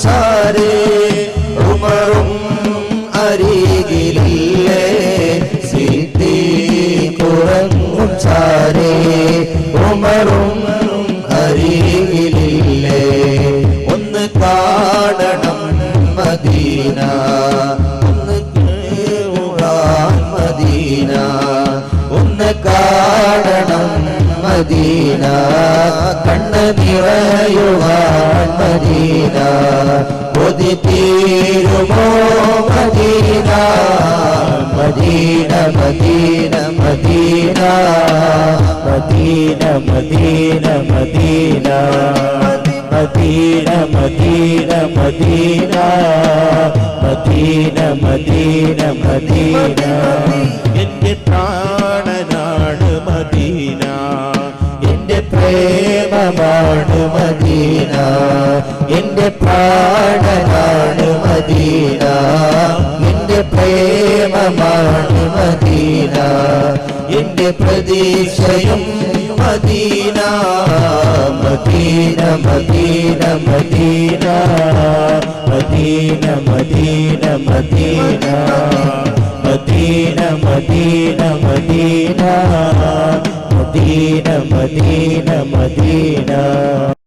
ചാരേ ഉമറും അരികിലില്ലേ സിദ്ദീഖുറങ്ങും ചാരേ ഉമറും അരികിലില്ലേ ഒന്ന് കാണണം മദീന ഒന്ന് കേൾക്കാൻ മദീന ഒന്ന് കാണണം മദീന കണ്ണ് നിറയുവാൻ മദീന കൊതി തീരുമോ Medina Medina Medina Medina Medina Medina Medina Medina Medina Medina Medina Medina Medina എന്റെ പ്രാണനാണ് മദീന എന്റെ പ്രേമമാണ് മദീന എന്റെ പ്രാണനാണ് മദീന എന്റെ പ്രേമമാണ് മദീന എന്റെ പ്രതീക്ഷയും Medina Medina Medina Medina Medina Medina Medina Medina Medina Medina Medina Medina Medina